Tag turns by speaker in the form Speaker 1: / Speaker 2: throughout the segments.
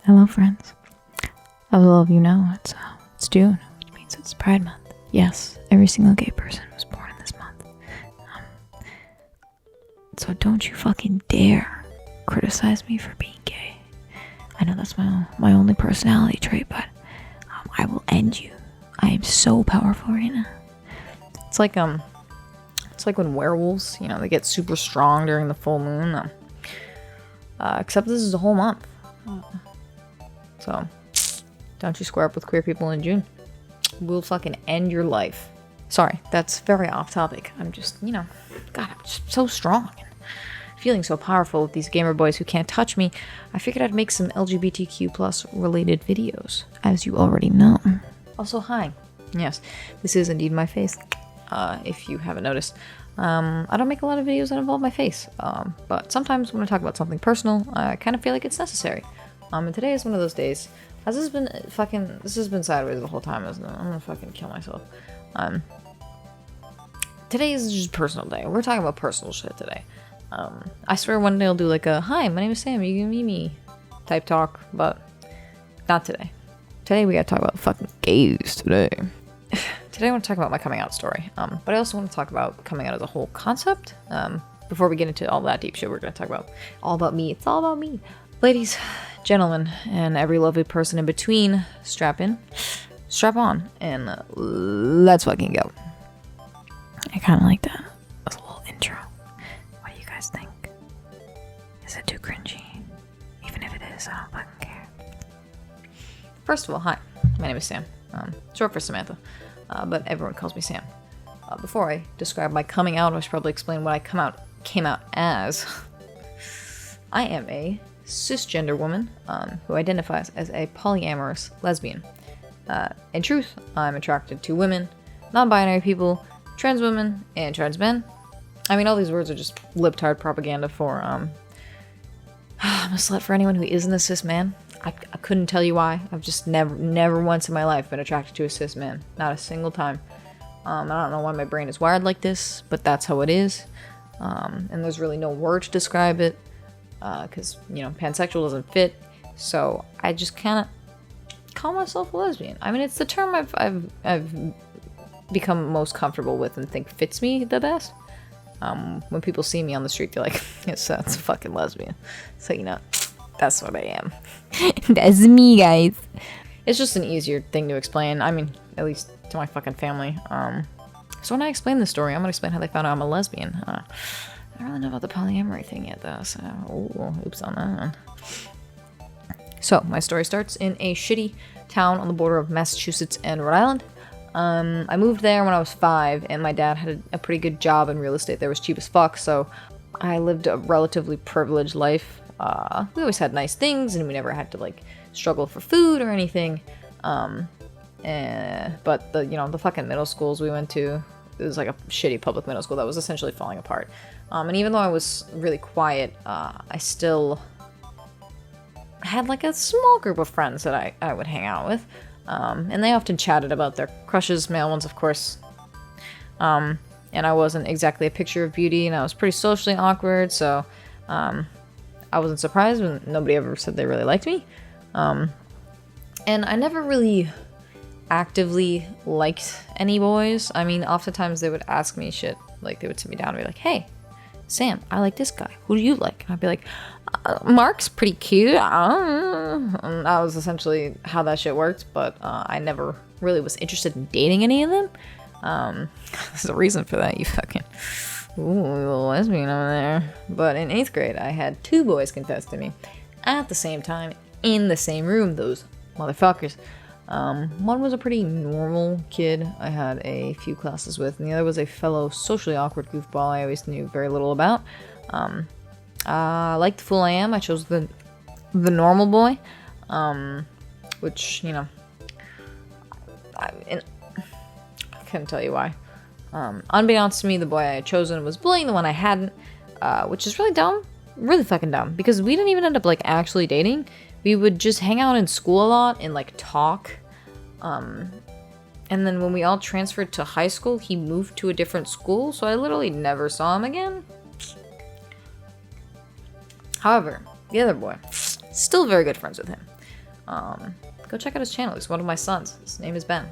Speaker 1: Hello, friends. As all of you know, it's June, which means it's Pride Month. Yes, every single gay person was born in this month. So don't you fucking dare criticize me for being gay. I know that's my only personality trait, but I will end you. I am so powerful right now. It's like when werewolves, they get super strong during the full moon. Except this is a whole month. So, don't you square up with queer people in June. We'll fucking end your life. Sorry, that's very off topic. I'm just, God, I'm just so strong and feeling so powerful with these gamer boys who can't touch me. I figured I'd make some LGBTQ plus related videos, as you already know. Also, hi. Yes, this is indeed my face, if you haven't noticed. I don't make a lot of videos that involve my face, but sometimes when I talk about something personal, I kind of feel like it's necessary. And today is one of those days. This has been sideways the whole time, isn't it? I'm gonna fucking kill myself. Today is just a personal day. We're talking about personal shit today. I swear one day I'll do like a, hi, my name is Sam, you can meet me type talk, but not today. Today we gotta talk about fucking gays today. Today I want to talk about my coming out story, but I also want to talk about coming out as a whole concept. Before we get into all that deep shit, we're going to talk about all about me. It's all about me. Ladies, gentlemen, and every lovely person in between, strap in, strap on, and let's fucking go. I kind of like that as a little intro. What do you guys think? Is it too cringy? Even if it is, I don't fucking care. First of all, hi, my name is Sam. Short for Samantha. But everyone calls me Sam. Before I describe my coming out, I should probably explain what I came out as. I am a cisgender woman who identifies as a polyamorous lesbian. In truth, I'm attracted to women, non-binary people, trans women, and trans men. I mean, all these words are just libtard propaganda for I'm a slut for anyone who isn't a cis man. I couldn't tell you why. I've just never once in my life been attracted to a cis man. Not a single time. I don't know why my brain is wired like this, but that's how it is. And there's really no word to describe it, because, pansexual doesn't fit. So I just kind of call myself a lesbian. I mean, it's the term I've become most comfortable with and think fits me the best. When people see me on the street, they're like, yes, that's a fucking lesbian. So, that's what I am. That's me, guys. It's just an easier thing to explain. I mean, at least to my fucking family. So when I explain this story, I'm gonna explain how they found out I'm a lesbian. I don't really know about the polyamory thing yet, though. So, oops on that one. So my story starts in a shitty town on the border of Massachusetts and Rhode Island. I moved there when I was 5, and my dad had a pretty good job in real estate. There was cheap as fuck, so I lived a relatively privileged life. We always had nice things, and we never had to struggle for food or anything. But the fucking middle schools we went to, it was like a shitty public middle school that was essentially falling apart. And even though I was really quiet, I still had a small group of friends that I would hang out with. And they often chatted about their crushes, male ones, of course. And I wasn't exactly a picture of beauty, and I was pretty socially awkward, so I wasn't surprised when nobody ever said they really liked me. And I never really actively liked any boys. I mean, oftentimes they would ask me shit. They would sit me down and be like, hey, Sam, I like this guy. Who do you like? And I'd be like, Mark's pretty cute. And that was essentially how that shit worked. But I never really was interested in dating any of them. There's a reason for that, you fucking... Ooh, a little lesbian over there. But in 8th grade, I had 2 boys confess to me at the same time in the same room, those motherfuckers. One was a pretty normal kid I had a few classes with, and the other was a fellow socially awkward goofball I always knew very little about. Like the fool I am, I chose the normal boy, which, I couldn't tell you why. Unbeknownst to me, the boy I had chosen was bullying the one I hadn't, which is really dumb. Really fucking dumb. Because we didn't even end up, actually dating. We would just hang out in school a lot and, talk. And then when we all transferred to high school, he moved to a different school, so I literally never saw him again. However, the other boy, still very good friends with him. Go check out his channel. He's one of my sons. His name is Ben.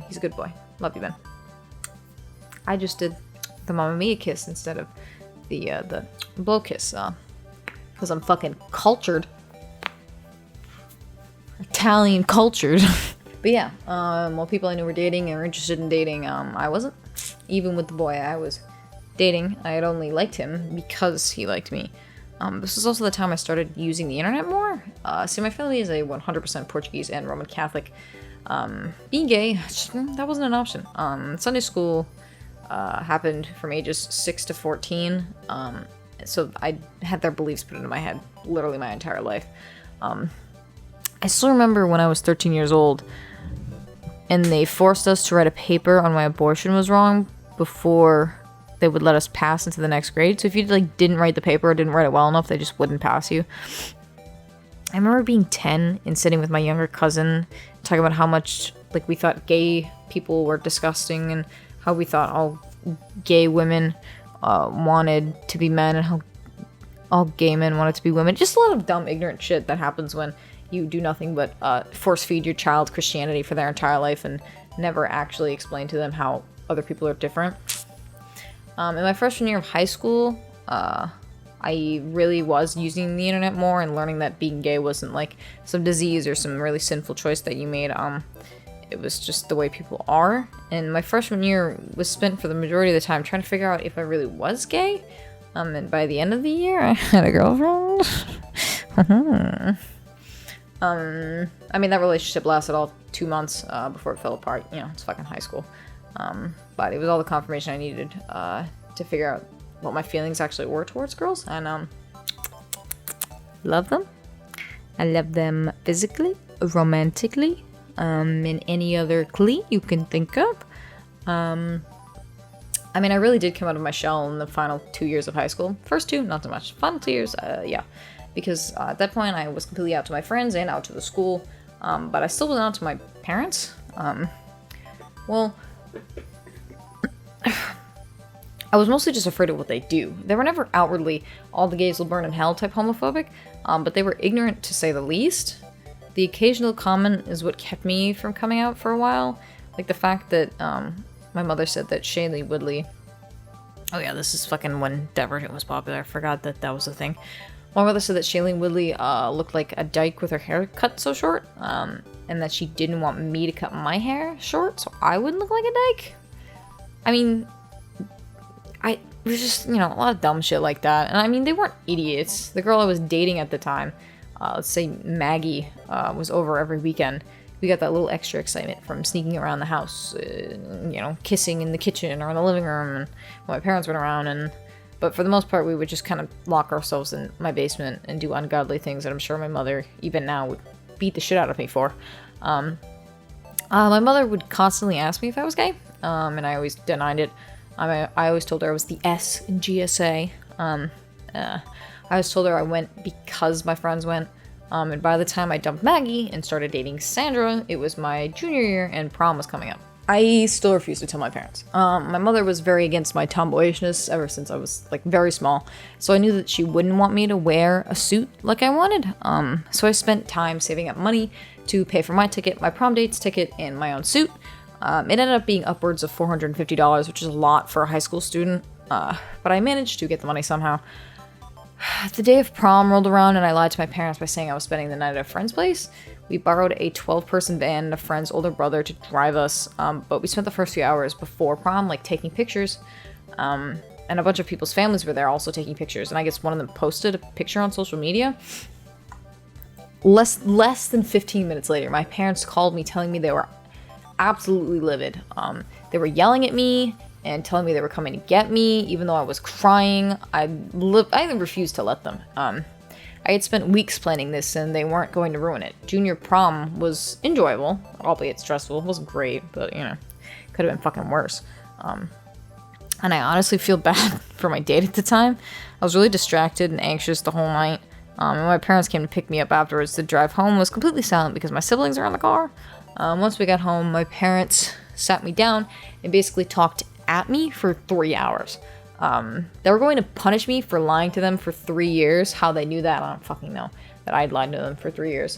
Speaker 1: He's a good boy. Love you, Ben. I just did the Mamma Mia kiss instead of the blow kiss, because I'm fucking cultured. Italian cultured. But yeah, well, people I knew were dating or interested in dating, I wasn't. Even with the boy I was dating, I had only liked him because he liked me. This was also the time I started using the internet more. See, my family is a 100% Portuguese and Roman Catholic. Being gay, that wasn't an option. Sunday school happened from ages 6 to 14, so I had their beliefs put into my head literally my entire life. I still remember when I was 13 years old, and they forced us to write a paper on why abortion was wrong before they would let us pass into the next grade. So if you didn't write the paper or didn't write it well enough, they just wouldn't pass you. I remember being 10 and sitting with my younger cousin, talking about how much we thought gay people were disgusting and how we thought all gay women wanted to be men and how all gay men wanted to be women. Just a lot of dumb, ignorant shit that happens when you do nothing but force feed your child Christianity for their entire life and never actually explain to them how other people are different. In my freshman year of high school, I really was using the internet more and learning that being gay wasn't some disease or some really sinful choice that you made. It was just the way people are. And my freshman year was spent for the majority of the time trying to figure out if I really was gay. And by the end of the year, I had a girlfriend. I mean, that relationship lasted all 2 months before it fell apart. It's fucking high school. But it was all the confirmation I needed to figure out what my feelings actually were towards girls. And love them. I love them physically, romantically, in any other clee you can think of. I mean, I really did come out of my shell in the final 2 years of high school. First 2, not so much. Final 2 years, yeah. Because at that point, I was completely out to my friends and out to the school. But I still wasn't out to my parents. Well, I was mostly just afraid of what they do. They were never outwardly, all the gays will burn in hell type homophobic. But they were ignorant to say the least. The occasional comment is what kept me from coming out for a while. Like the fact that my mother said that Shailene Woodley... Oh yeah, this is fucking when Divergent was popular. I forgot that that was a thing. My mother said that Shailene Woodley looked like a dyke with her hair cut so short, and that she didn't want me to cut my hair short so I wouldn't look like a dyke. I mean, it was just, a lot of dumb shit like that. And I mean, they weren't idiots. The girl I was dating at the time, let's say Maggie, was over every weekend. We got that little extra excitement from sneaking around the house, kissing in the kitchen or in the living room and when my parents weren't around. But for the most part, we would just kind of lock ourselves in my basement and do ungodly things that I'm sure my mother, even now, would beat the shit out of me for. My mother would constantly ask me if I was gay, and I always denied it. I always told her I was the S in GSA. I always told her I went because my friends went. And by the time I dumped Maggie and started dating Sandra, it was my junior year and prom was coming up. I still refuse to tell my parents. My mother was very against my tomboyishness ever since I was very small, so I knew that she wouldn't want me to wear a suit like I wanted. So I spent time saving up money to pay for my ticket, my prom date's ticket, and my own suit. It ended up being upwards of $450, which is a lot for a high school student, but I managed to get the money somehow. The day of prom rolled around and I lied to my parents by saying I was spending the night at a friend's place. We borrowed a 12-person van and a friend's older brother to drive us, but we spent the first few hours before prom, taking pictures, and a bunch of people's families were there also taking pictures, and I guess one of them posted a picture on social media. Less than 15 minutes later, my parents called me telling me they were absolutely livid. They were yelling at me and telling me they were coming to get me, even though I was crying. I refused to let them. I had spent weeks planning this, and they weren't going to ruin it. Junior prom was enjoyable, albeit stressful. It wasn't great, but, could have been fucking worse. And I honestly feel bad for my date at the time. I was really distracted and anxious the whole night. And when my parents came to pick me up afterwards, the drive home was completely silent because my siblings were in the car. Once we got home, my parents sat me down and basically talked at me for 3 hours. They were going to punish me for lying to them for 3 years. How they knew that, I don't fucking know. That I'd lied to them for 3 years.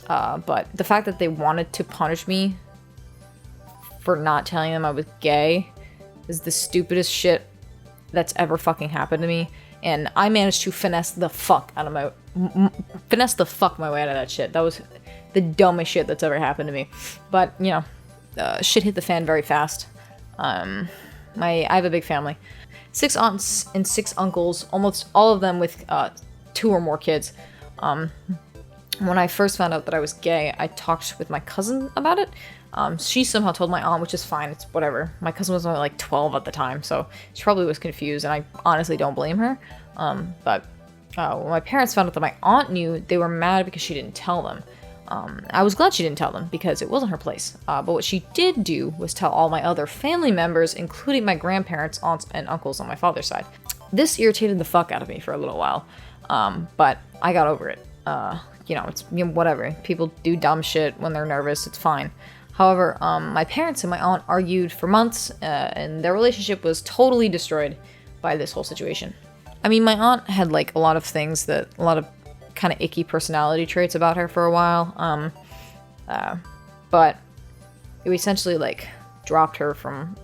Speaker 1: But the fact that they wanted to punish me for not telling them I was gay is the stupidest shit that's ever fucking happened to me. And I managed to finesse the fuck my way out of that shit. That was the dumbest shit that's ever happened to me. But, you know, shit hit the fan very fast. I have a big family. 6 aunts and 6 uncles, almost all of them with 2 or more kids. When I first found out that I was gay, I talked with my cousin about it. She somehow told my aunt, which is fine, it's whatever. My cousin was only like 12 at the time, so she probably was confused, and I honestly don't blame her. But when my parents found out that my aunt knew, they were mad because she didn't tell them. I was glad she didn't tell them, because it wasn't her place. But what she did do was tell all my other family members, including my grandparents, aunts, and uncles on my father's side. This irritated the fuck out of me for a little while, but I got over it. You know, it's whatever. People do dumb shit when they're nervous, it's fine. However, my parents and my aunt argued for months, and their relationship was totally destroyed by this whole situation. I mean, my aunt had, like, a lot of kind of icky personality traits about her for a while, but it essentially, like, dropped her from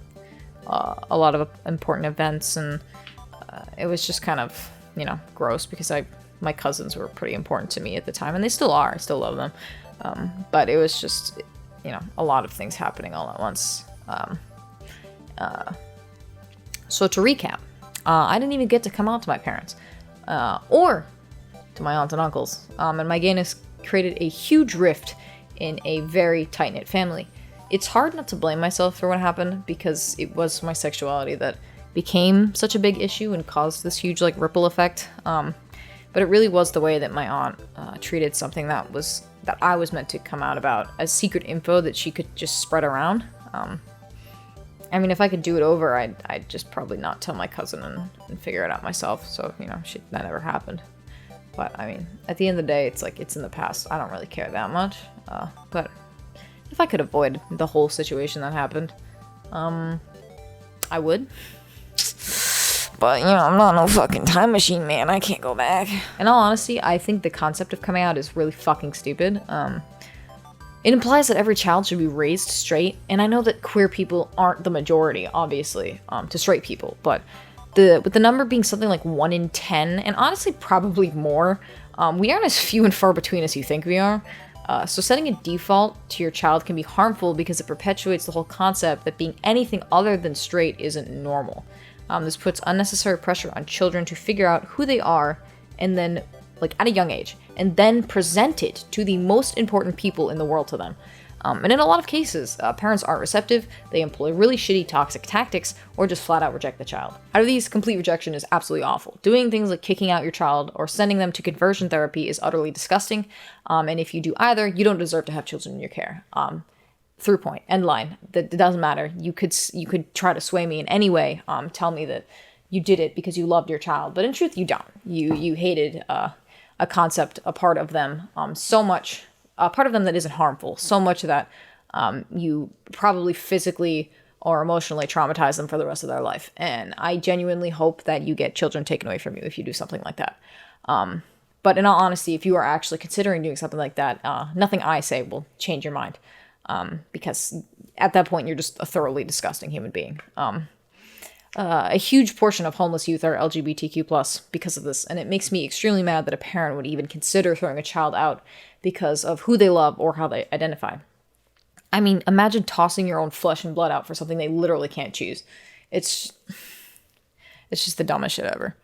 Speaker 1: a lot of important events, and it was just kind of, you know, gross, because my cousins were pretty important to me at the time, and they still are. I still love them. But it was just, you know, a lot of things happening all at once. So to recap, I didn't even get to come out to my parents, or to my aunts and uncles. And my gayness created a huge rift in a very tight-knit family. It's hard not to blame myself for what happened, because it was my sexuality that became such a big issue and caused this huge, like, ripple effect. But it really was the way that my aunt treated something that I was meant to come out about as secret info that she could just spread around. I mean, if I could do it over, I'd just probably not tell my cousin and figure it out myself. So, you know, that never happened. But, I mean, at the end of the day, it's like, it's in the past. I don't really care that much. But if I could avoid the whole situation that happened, I would. But, you know, I'm not no fucking time machine, man. I can't go back. In all honesty, I think the concept of coming out is really fucking stupid. It implies that every child should be raised straight, and I know that queer people aren't the majority, obviously, to straight people, but with the number being something like 1 in 10, and honestly probably more, we aren't as few and far between as you think we are. So setting a default to your child can be harmful because it perpetuates the whole concept that being anything other than straight isn't normal. This puts unnecessary pressure on children to figure out who they are, and then, like, at a young age, and then present it to the most important people in the world to them. And in a lot of cases, parents aren't receptive, they employ really shitty toxic tactics, or just flat out reject the child. Out of these, complete rejection is absolutely awful. Doing things like kicking out your child or sending them to conversion therapy is utterly disgusting, and if you do either, you don't deserve to have children in your care. Through point, end line. That it doesn't matter. You could try to sway me in any way, tell me that you did it because you loved your child, but in truth, you don't. You hated a concept, a part of them, so much, a part of them that isn't harmful, so much that you probably physically or emotionally traumatize them for the rest of their life. And I genuinely hope that you get children taken away from you if you do something like that. But in all honesty, if you are actually considering doing something like that, nothing I say will change your mind. Because at that point, you're just a thoroughly disgusting human being. A huge portion of homeless youth are LGBTQ+ because of this, and it makes me extremely mad that a parent would even consider throwing a child out because of who they love or how they identify. I mean, imagine tossing your own flesh and blood out for something they literally can't choose. It's just the dumbest shit ever.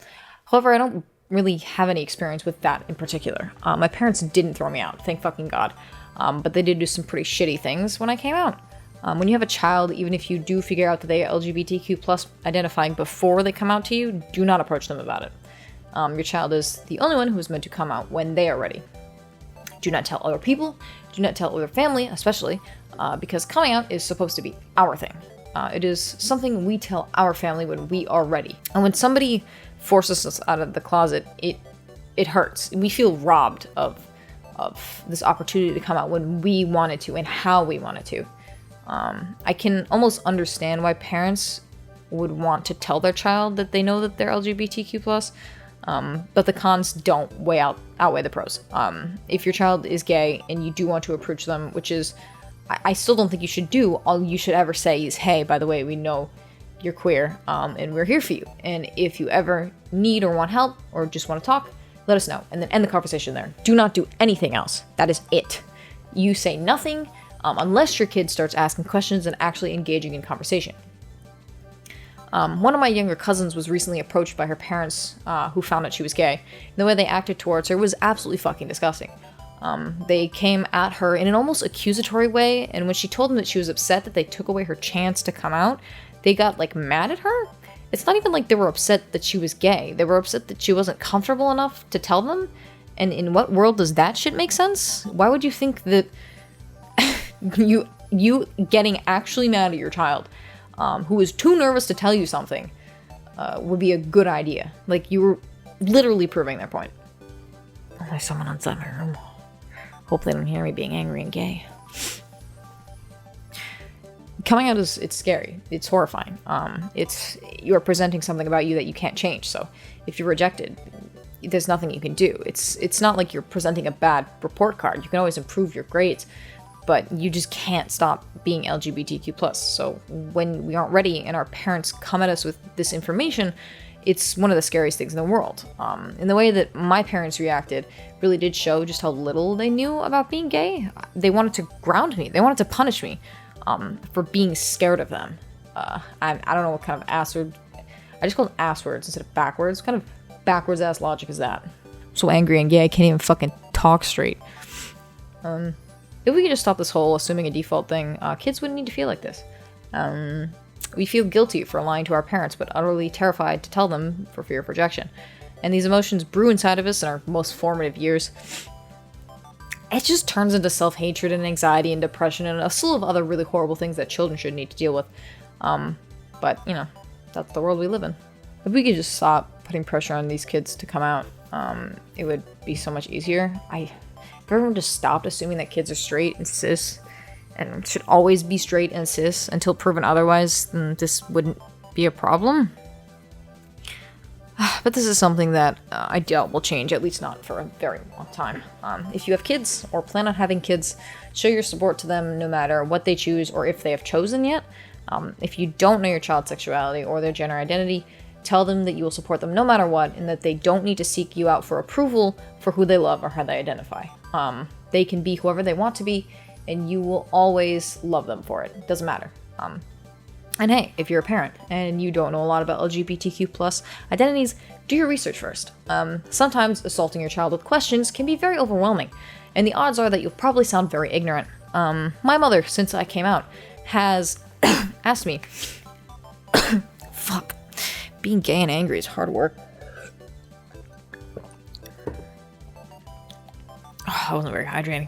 Speaker 1: However, I don't really have any experience with that in particular. My parents didn't throw me out, thank fucking God. But they did do some pretty shitty things when I came out. When you have a child, even if you do figure out that they are LGBTQ+ identifying before they come out to you, do not approach them about it. Your child is the only one who is meant to come out when they are ready. Do not tell other people, do not tell other family, especially, because coming out is supposed to be our thing. It is something we tell our family when we are ready. And when somebody forces us out of the closet, it hurts. We feel robbed of this opportunity to come out when we wanted to and how we wanted to. I can almost understand why parents would want to tell their child that they know that they're LGBTQ+. but the cons don't outweigh the pros. If your child is gay and you do want to approach them, which is, I still don't think you should do, all you should ever say is, hey, by the way, we know you're queer, and we're here for you. And if you ever need or want help or just want to talk, let us know. And then end the conversation there. Do not do anything else. That is it. You say nothing unless your kid starts asking questions and actually engaging in conversation. One of my younger cousins was recently approached by her parents who found out she was gay. And the way they acted towards her was absolutely fucking disgusting. They came at her in an almost accusatory way, and when she told them that she was upset that they took away her chance to come out, they got, like, mad at her. It's not even like they were upset that she was gay. They were upset that she wasn't comfortable enough to tell them. And in what world does that shit make sense? Why would you think that you getting actually mad at your child, who is too nervous to tell you something, would be a good idea? Like, you were literally proving their point. Oh, there's someone outside my room. Hope they don't hear me being angry and gay. Coming out it's scary. It's horrifying. You're presenting something about you that you can't change. So if you're rejected, there's nothing you can do. It's not like you're presenting a bad report card. You can always improve your grades, but you just can't stop being LGBTQ+. So when we aren't ready and our parents come at us with this information, it's one of the scariest things in the world. And the way that my parents reacted really did show just how little they knew about being gay. They wanted to ground me. They wanted to punish me for being scared of them. I don't know what kind of ass-word. I just call them ass-words instead of backwards. What kind of backwards-ass logic is that? I'm so angry and gay I can't even fucking talk straight. If we could just stop this whole assuming a default thing, kids wouldn't need to feel like this. We feel guilty for lying to our parents, but utterly terrified to tell them for fear of rejection. And these emotions brew inside of us in our most formative years. It just turns into self-hatred and anxiety and depression and a slew of other really horrible things that children should need to deal with. But, you know, that's the world we live in. If we could just stop putting pressure on these kids to come out, it would be so much easier. If everyone just stopped assuming that kids are straight and cis, and should always be straight and cis until proven otherwise, then this wouldn't be a problem. But this is something that I doubt will change, at least not for a very long time. If you have kids or plan on having kids, show your support to them no matter what they choose or if they have chosen yet. If you don't know your child's sexuality or their gender identity, tell them that you will support them no matter what and that they don't need to seek you out for approval for who they love or how they identify. They can be whoever they want to be, and you will always love them for it. It doesn't matter. And hey, if you're a parent and you don't know a lot about LGBTQ+ identities, do your research first. Sometimes assaulting your child with questions can be very overwhelming, and the odds are that you'll probably sound very ignorant. My mother, since I came out, has asked me, fuck, being gay and angry is hard work. Oh, that wasn't very hydrating.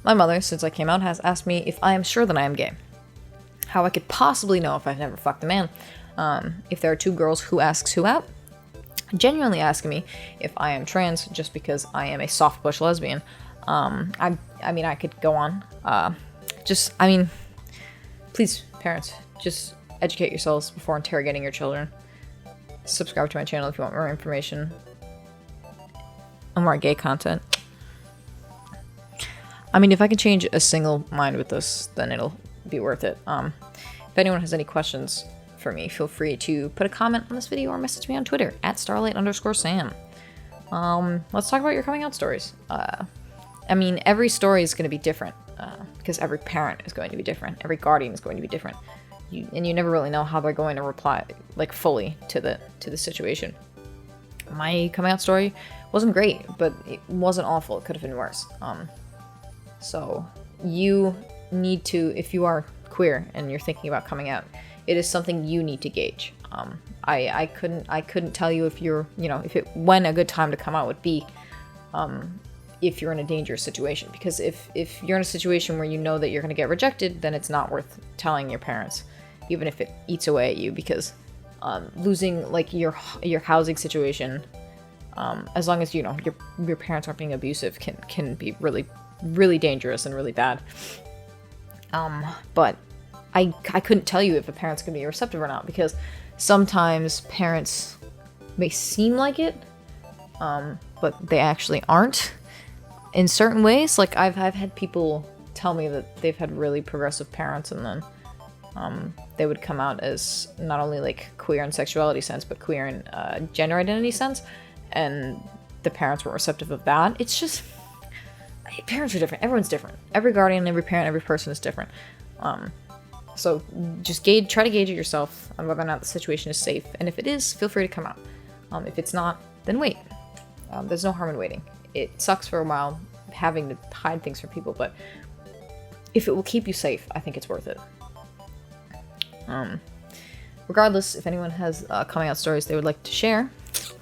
Speaker 1: My mother, since I came out, has asked me if I am sure that I am gay. How I could possibly know if I've never fucked a man. If there are two girls, who asks who out? Genuinely asking me if I am trans just because I am a soft bush lesbian. I mean, I could go on. Please, parents, just educate yourselves before interrogating your children. Subscribe to my channel if you want more information and more gay content. I mean, if I can change a single mind with this, then it'll be worth it. If anyone has any questions for me, feel free to put a comment on this video or message me on Twitter at Starlight_Sam. Let's talk about your coming out stories. I mean, every story is going to be different because every parent is going to be different. Every guardian is going to be different. You never really know how they're going to reply, like, fully to the situation. My coming out story wasn't great, but it wasn't awful. It could have been worse. So you need to, if you are queer and you're thinking about coming out, it is something you need to gauge. I couldn't tell you if you're, when a good time to come out would be, if you're in a dangerous situation. Because if you're in a situation where you know that you're going to get rejected, then it's not worth telling your parents, even if it eats away at you. Because losing, like, your housing situation, as long as your parents aren't being abusive, can be really, really dangerous and really bad. But I couldn't tell you if a parent's going to be receptive or not, because sometimes parents may seem like it, but they actually aren't. In certain ways, like I've had people tell me that they've had really progressive parents, and then they would come out as not only like queer in sexuality sense, but queer in gender identity sense, and the parents weren't receptive of that. It's just, parents are different. Everyone's different. Every guardian, every parent, every person is different. So just try to gauge it yourself on whether or not the situation is safe, and if it is, feel free to come out. If it's not, then wait. There's no harm in waiting. It sucks for a while having to hide things from people, but if it will keep you safe, I think it's worth it. Regardless, if anyone has coming out stories they would like to share,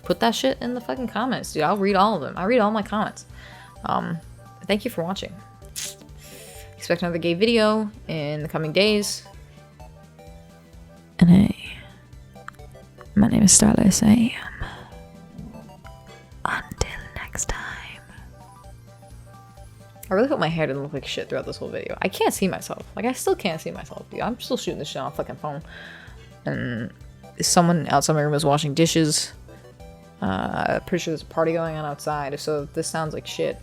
Speaker 1: put that shit in the fucking comments, dude. I'll read all of them. I read all my comments. Thank you for watching. Expect another gay video in the coming days. And hey, my name is StarlightSam. Until next time. I really hope my hair didn't look like shit throughout this whole video. I can't see myself. Like, I still can't see myself, dude. I'm still shooting this shit on a fucking phone. And someone outside my room is washing dishes. Pretty sure there's a party going on outside. So this sounds like shit.